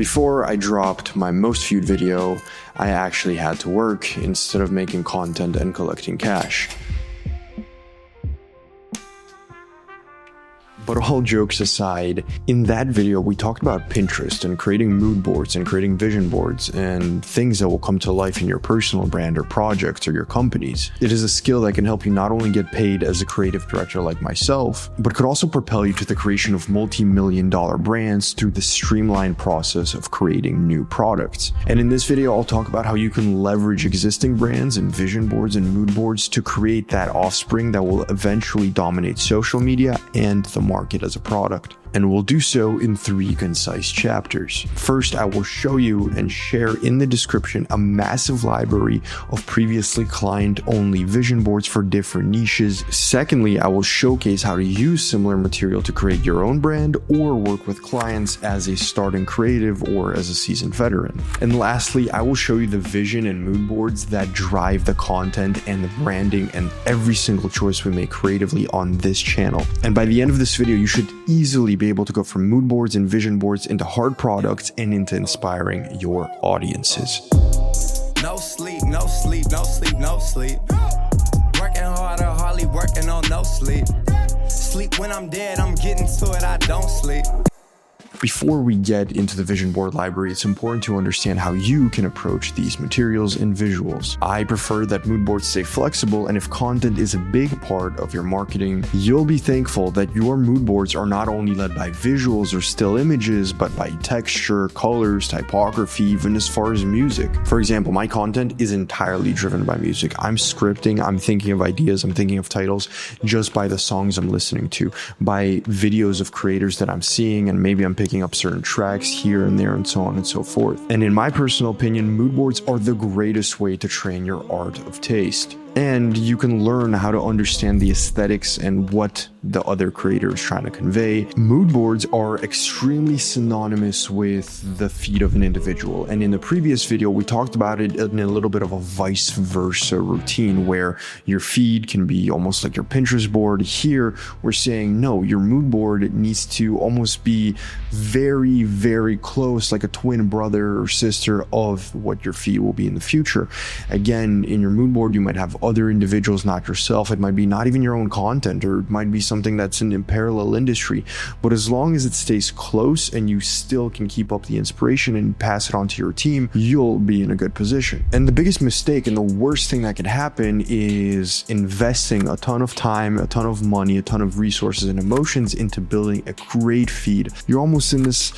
Before I dropped my most viewed video, I actually had to work instead of making content and collecting cash. But all jokes aside, in that video we talked about Pinterest and creating mood boards and creating vision boards and things that will come to life in your personal brand or projects or your companies. It is a skill that can help you not only get paid as a creative director like myself, but could also propel you to the creation of multi-million-dollar brands through the streamlined process of creating new products. And in this video, I'll talk about how you can leverage existing brands and vision boards and mood boards to create that offspring that will eventually dominate social media and the market as a product. And we'll do so in 3 concise chapters. First, I will show you and share in the description a massive library of previously client-only vision boards for different niches. Secondly, I will showcase how to use similar material to create your own brand or work with clients as a starting creative or as a seasoned veteran. And lastly, I will show you the vision and mood boards that drive the content and the branding and every single choice we make creatively on this channel. And by the end of this video, you should easily be able to go from mood boards and vision boards into hard products and into inspiring your audiences. No sleep, no sleep, no sleep, no sleep. Working harder, hardly working on no sleep. Sleep when I'm dead, I'm getting to it, I don't sleep. Before we get into the vision board library, it's important to understand how you can approach these materials and visuals. I prefer that mood boards stay flexible, and if content is a big part of your marketing, you'll be thankful that your mood boards are not only led by visuals or still images, but by texture, colors, typography, even as far as music. For example, my content is entirely driven by music. I'm scripting, I'm thinking of ideas, I'm thinking of titles just by the songs I'm listening to, by videos of creators that I'm seeing, and maybe I'm picking up certain tracks here and there and so on and so forth. And in my personal opinion, mood boards are the greatest way to train your art of taste. And you can learn how to understand the aesthetics and what the other creator is trying to convey. Mood boards are extremely synonymous with the feed of an individual. And in the previous video, we talked about it in a little bit of a vice versa routine where your feed can be almost like your Pinterest board. Here, we're saying, no, your mood board needs to almost be very, very close, like a twin brother or sister of what your feed will be in the future. Again, in your mood board, you might have other individuals, not yourself. It might be not even your own content, or it might be something that's in a parallel industry. But as long as it stays close and you still can keep up the inspiration and pass it on to your team, you'll be in a good position. And the biggest mistake and the worst thing that could happen is investing a ton of time, a ton of money, a ton of resources and emotions into building a great feed. You're almost in this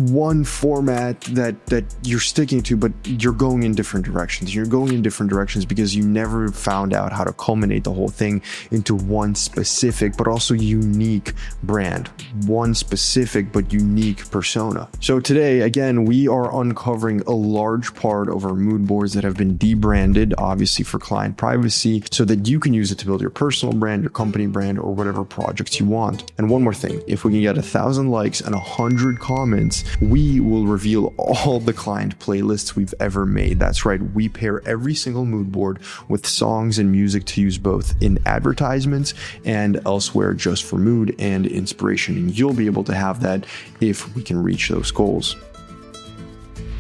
one format that you're sticking to, but you're going in different directions. You're going in different directions because you never found out how to culminate the whole thing into one specific but also unique brand, one specific but unique persona. So today, again, we are uncovering a large part of our mood boards that have been debranded, obviously for client privacy, so that you can use it to build your personal brand, your company brand, or whatever projects you want. And one more thing, if we can get 1,000 likes and 100 comments, we will reveal all the client playlists we've ever made. That's right, we pair every single mood board with songs and music to use both in advertisements and elsewhere just for mood and inspiration. And you'll be able to have that if we can reach those goals.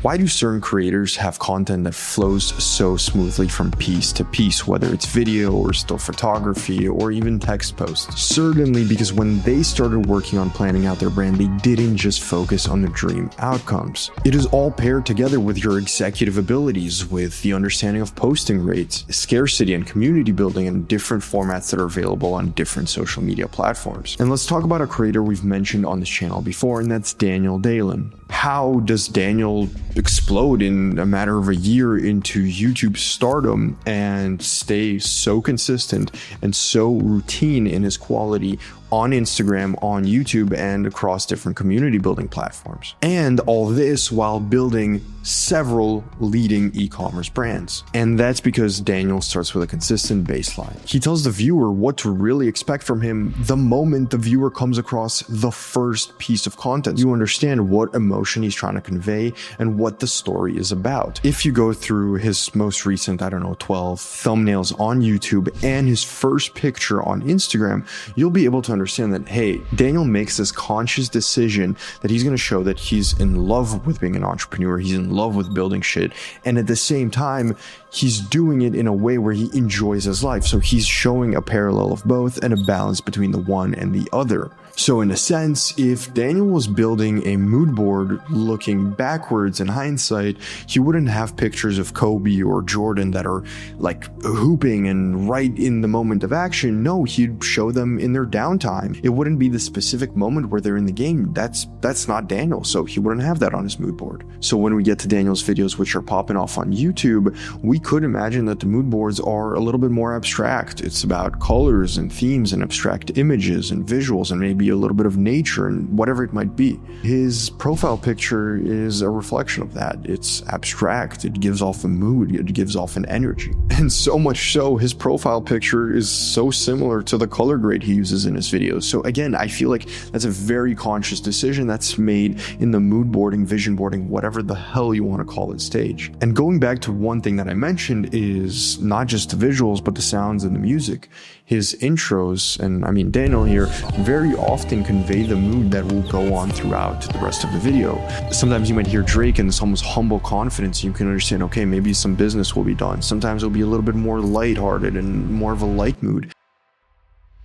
Why do certain creators have content that flows so smoothly from piece to piece, whether it's video or still photography or even text posts? Certainly because when they started working on planning out their brand, they didn't just focus on the dream outcomes. It is all paired together with your executive abilities, with the understanding of posting rates, scarcity and community building, and different formats that are available on different social media platforms. And let's talk about a creator we've mentioned on this channel before, and that's Daniel Dalen. How does Daniel explode in a matter of a year into YouTube stardom and stay so consistent and so routine in his quality on Instagram, on YouTube, and across different community building platforms? And all this while building several leading e-commerce brands. And that's because Daniel starts with a consistent baseline. He tells the viewer what to really expect from him the moment the viewer comes across the first piece of content. You understand what emotion he's trying to convey and what the story is about. If you go through his most recent, 12 thumbnails on YouTube and his first picture on Instagram, you'll be able to understand that, hey, Daniel makes this conscious decision that he's going to show that he's in love with being an entrepreneur, he's in love with building shit, and at the same time, he's doing it in a way where he enjoys his life. So he's showing a parallel of both and a balance between the one and the other. So in a sense, if Daniel was building a mood board looking backwards in hindsight, he wouldn't have pictures of Kobe or Jordan that are like hooping and right in the moment of action. No, he'd show them in their downtime. It wouldn't be the specific moment where they're in the game. That's not Daniel, so he wouldn't have that on his mood board. So when we get to Daniel's videos, which are popping off on YouTube, we could imagine that the mood boards are a little bit more abstract. It's about colors and themes and abstract images and visuals and maybe a little bit of nature and whatever it might be. His profile picture is a reflection of that. It's abstract. It gives off a mood. It gives off an energy. And so much so, his profile picture is so similar to the color grade he uses in his videos. So again, I feel like that's a very conscious decision that's made in the mood boarding, vision boarding, whatever the hell you want to call it stage. And going back to one thing that I mentioned is not just the visuals, but the sounds and the music. His intros, and I mean Daniel here, very often convey the mood that will go on throughout the rest of the video. Sometimes you might hear Drake in this almost humble confidence. You can understand, okay, maybe some business will be done. Sometimes it'll be a little bit more lighthearted and more of a light mood.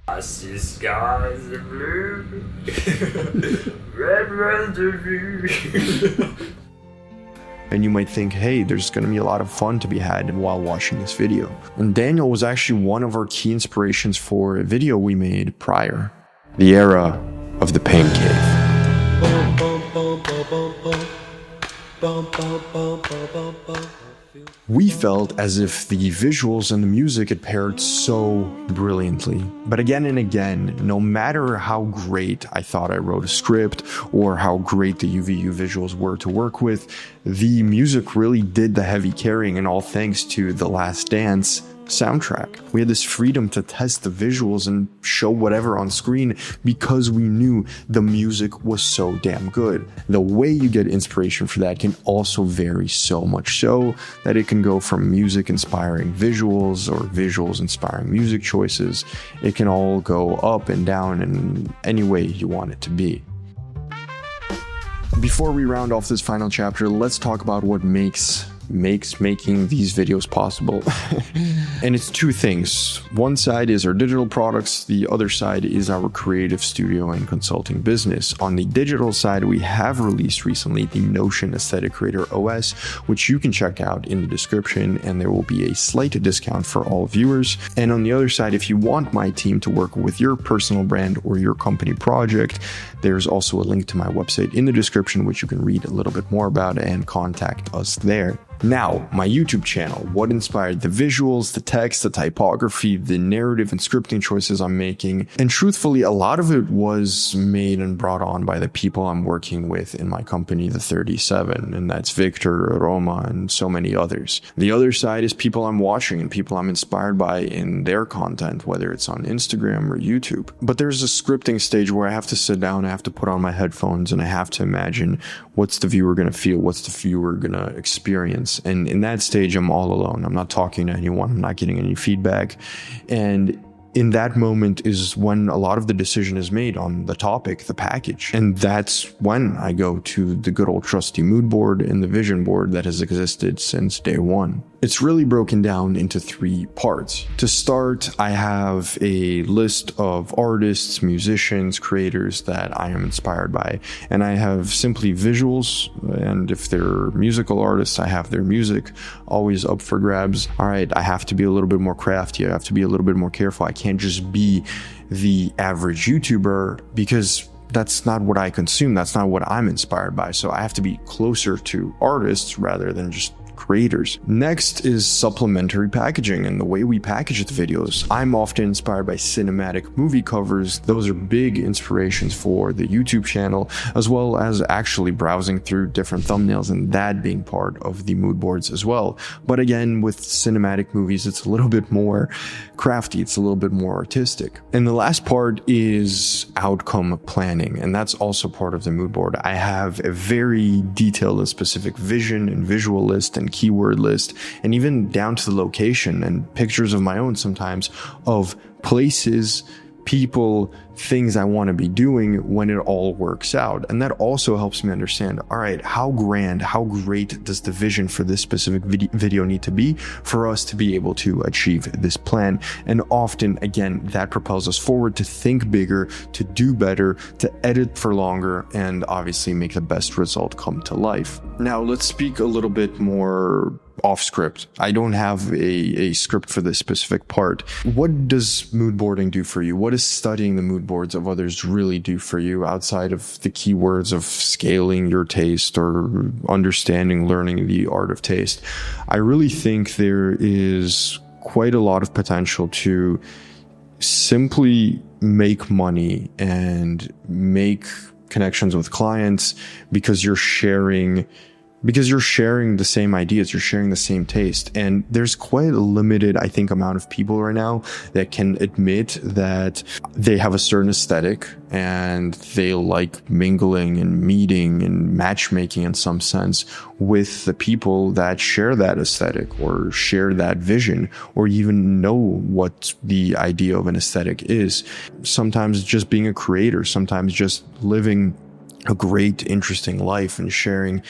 I see skies of blue, red residue. And you might think, hey, there's going to be a lot of fun to be had while watching this video. And Daniel was actually one of our key inspirations for a video we made prior. The era of the pain cave. We felt as if the visuals and the music had paired so brilliantly. But again and again, no matter how great I thought I wrote a script or how great the UVU visuals were to work with, the music really did the heavy carrying, and all thanks to The Last Dance soundtrack. We had this freedom to test the visuals and show whatever on screen because we knew the music was so damn good. The way you get inspiration for that can also vary so much so that it can go from music inspiring visuals or visuals inspiring music choices. It can all go up and down in any way you want it to be. Before we round off this final chapter, let's talk about what makes making these videos possible. And it's two things. One side is our digital products, the other side is our creative studio and consulting business. On the digital side, we have released recently the Notion Aesthetic Creator OS, which you can check out in the description, and there will be a slight discount for all viewers. And on the other side, if you want my team to work with your personal brand or your company project, there's also a link to my website in the description, which you can read a little bit more about and contact us there. Now, my YouTube channel, what inspired the visuals, the text, the typography, the narrative and scripting choices I'm making. And truthfully, a lot of it was made and brought on by the people I'm working with in my company, the 37, and that's Victor, Roma, and so many others. The other side is people I'm watching and people I'm inspired by in their content, whether it's on Instagram or YouTube. But there's a scripting stage where I have to sit down, I have to put on my headphones, and I have to imagine what's the viewer going to feel, what's the viewer going to experience. And in that stage, I'm all alone. I'm not talking to anyone. I'm not getting any feedback. And in that moment is when a lot of the decision is made on the topic, the package. And that's when I go to the good old trusty mood board and the vision board that has existed since day one. It's really broken down into 3 parts. To start, I have a list of artists, musicians, creators that I am inspired by. And I have simply visuals, and if they're musical artists, I have their music always up for grabs. All right, I have to be a little bit more crafty. I have to be a little bit more careful. I can't just be the average YouTuber because that's not what I consume. That's not what I'm inspired by. So I have to be closer to artists rather than just creators. Next is supplementary packaging and the way we package the videos. I'm often inspired by cinematic movie covers. Those are big inspirations for the YouTube channel, as well as actually browsing through different thumbnails and that being part of the mood boards as well. But again, with cinematic movies, it's a little bit more crafty. It's a little bit more artistic. And the last part is outcome planning, and that's also part of the mood board. I have a very detailed and specific vision and visual list and keyword list, and even down to the location and pictures of my own sometimes of places, people, things I want to be doing when it all works out. And that also helps me understand, all right, how grand, how great does the vision for this specific video need to be for us to be able to achieve this plan? And often, again, that propels us forward to think bigger, to do better, to edit for longer, and obviously make the best result come to life. Now, let's speak a little bit more off script. I don't have a script for this specific part. What does mood boarding do for you? What does studying the mood boards of others really do for you outside of the keywords of scaling your taste or understanding, learning the art of taste? I really think there is quite a lot of potential to simply make money and make connections with clients because you're sharing the same ideas, you're sharing the same taste. And there's quite a limited, I think, amount of people right now that can admit that they have a certain aesthetic and they like mingling and meeting and matchmaking in some sense with the people that share that aesthetic or share that vision or even know what the idea of an aesthetic is. Sometimes just being a creator, sometimes just living a great, interesting life and sharing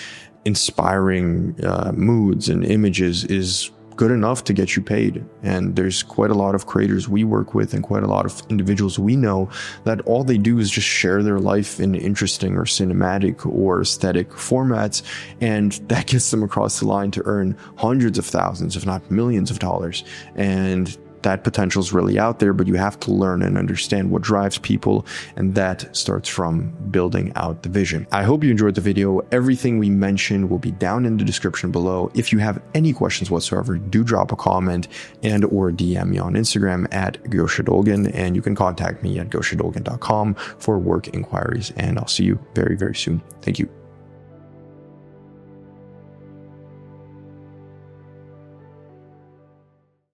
inspiring moods and images is good enough to get you paid. And there's quite a lot of creators we work with and quite a lot of individuals we know that all they do is just share their life in interesting or cinematic or aesthetic formats, and that gets them across the line to earn hundreds of thousands, if not millions of dollars. And that potential is really out there, but you have to learn and understand what drives people, and that starts from building out the vision. I hope you enjoyed the video. Everything we mentioned will be down in the description below. If you have any questions whatsoever, do drop a comment and or DM me on Instagram at goshadolgan, and you can contact me at goshadolgan.com for work inquiries, and I'll see you very, very soon. Thank you.